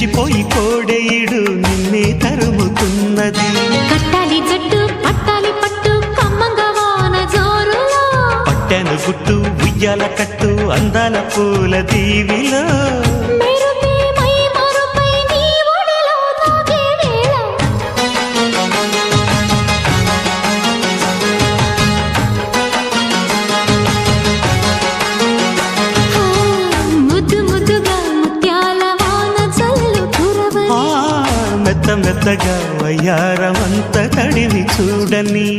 రెచ్చిపోయి కోడెయిడు నిన్నే తరుముతున్నది. కట్టాలి జట్టు పట్టాలి పట్టు కమ్మంగా వాన జోరులో, పట్టెను గుట్టు ఉయ్యాల కట్టు అందాల పూల దీవిలో. మెరుపే మై మరుపై నీ ఒడిలో తాగే వేళ, ముద్దు ముద్దుగా ముత్యాల వాన చల్లు కురవని, మెత్త మెత్తగా వయ్యారమంత తడివి చూడని.